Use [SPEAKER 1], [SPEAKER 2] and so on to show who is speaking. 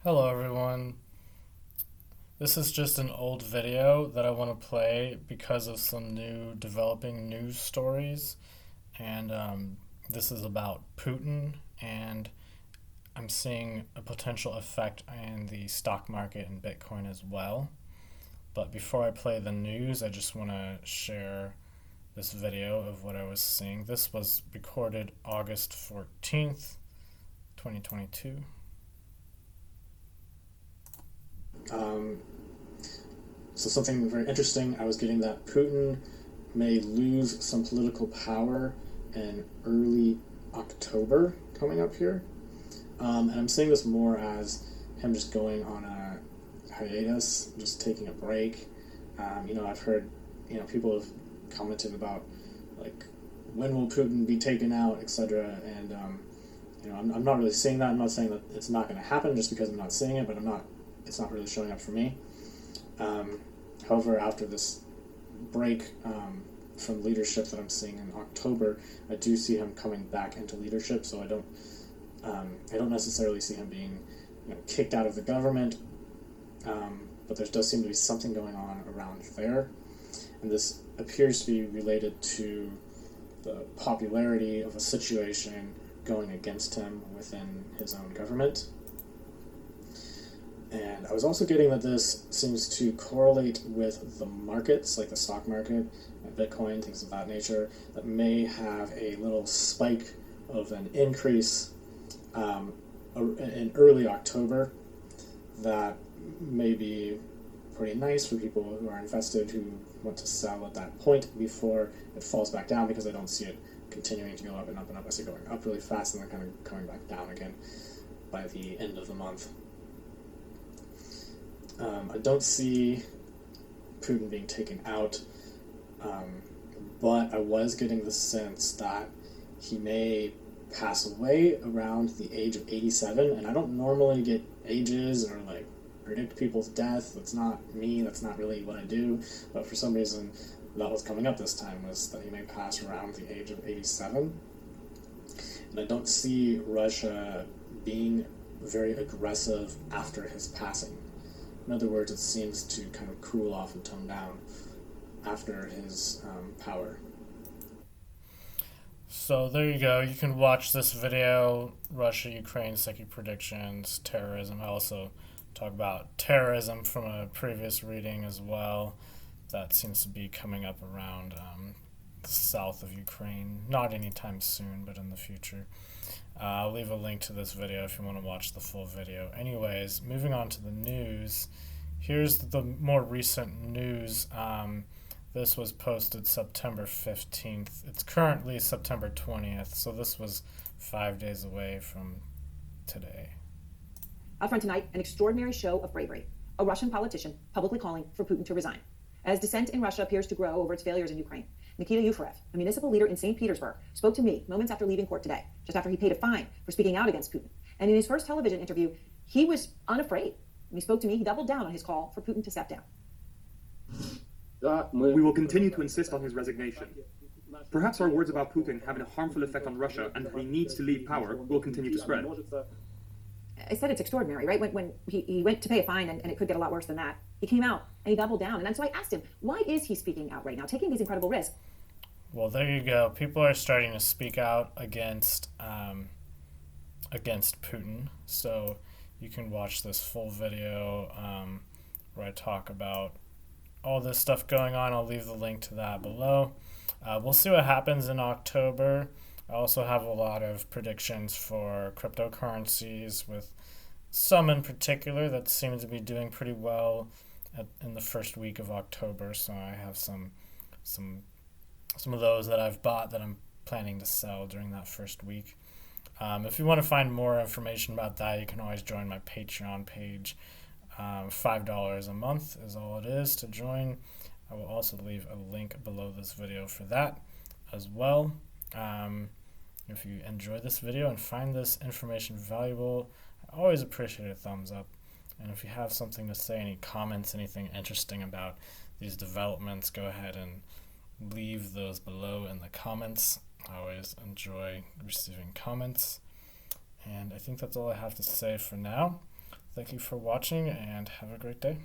[SPEAKER 1] Hello everyone. This is just an old video that I want to play because of some new developing news stories. And this is about Putin, and I'm seeing a potential effect in the stock market and Bitcoin as well. But before I play the news, I just want to share this video of what I was seeing. This was recorded August 14th, 2022.
[SPEAKER 2] So something very interesting, I was getting that Putin may lose some political power in early October coming up here. And I'm seeing this more as him just going on a hiatus, just taking a break. I've heard, people have commented about, like, when will Putin be taken out, etc. And, I'm not really seeing that. I'm not saying that it's not going to happen just because I'm not seeing it, but it's not really showing up for me. However, after this break from leadership that I'm seeing in October, I do see him coming back into leadership. So I don't necessarily see him being kicked out of the government, but there does seem to be something going on around there, and this appears to be related to the popularity of a situation going against him within his own government. And I was also getting that this seems to correlate with the markets, like the stock market, Bitcoin, things of that nature, that may have a little spike of an increase in early October that may be pretty nice for people who are invested, who want to sell at that point before it falls back down, because I don't see it continuing to go up and up and up. I see it going up really fast and then kind of coming back down again by the end of the month. I don't see Putin being taken out, but I was getting the sense that he may pass away around the age of 87, and I don't normally get ages or like predict people's death. That's not me, that's not really what I do, but for some reason that was coming up this time, was that he may pass around the age of 87. And I don't see Russia being very aggressive after his passing. In other words, it seems to kind of cool off and tone down after his power.
[SPEAKER 1] So there you go. You can watch this video, Russia, Ukraine, psychic predictions, terrorism. I also talk about terrorism from a previous reading as well. That seems to be coming up around the south of Ukraine. Not anytime soon, but in the future. I'll leave a link to this video if you want to watch the full video. Anyways, moving on to the news. Here's the more recent news. This was posted September 15th. It's currently September 20th, so this was 5 days away from today.
[SPEAKER 3] Out front tonight, an extraordinary show of bravery. A Russian politician publicly calling for Putin to resign. As dissent in Russia appears to grow over its failures in Ukraine, Nikita Yuferev, a municipal leader in St. Petersburg, spoke to me moments after leaving court today, just after he paid a fine for speaking out against Putin. And in his first television interview, he was unafraid. When he spoke to me, he doubled down on his call for Putin to step down.
[SPEAKER 4] We will continue to insist on his resignation. Perhaps our words about Putin having a harmful effect on Russia and that he needs to leave power will continue to spread.
[SPEAKER 3] I said it's extraordinary, right? When he went to pay a fine, and it could get a lot worse than that, he came out and he doubled down. And then so I asked him, why is he speaking out right now, taking these incredible risks?
[SPEAKER 1] Well, there you go. People are starting to speak out against Putin. So you can watch this full video where I talk about all this stuff going on. I'll leave the link to that below. We'll see what happens in October. I also have a lot of predictions for cryptocurrencies, with some in particular that seem to be doing pretty well in the first week of October. So I have some of those that I've bought that I'm planning to sell during that first week. If you want to find more information about that, you can always join my Patreon page. $5 a month is all it is to join. I will also leave a link below this video for that as well. If you enjoy this video and find this information valuable, I always appreciate a thumbs up. And if you have something to say, any comments, anything interesting about these developments, go ahead and leave those below in the comments. I always enjoy receiving comments. And I think that's all I have to say for now. Thank you for watching and have a great day.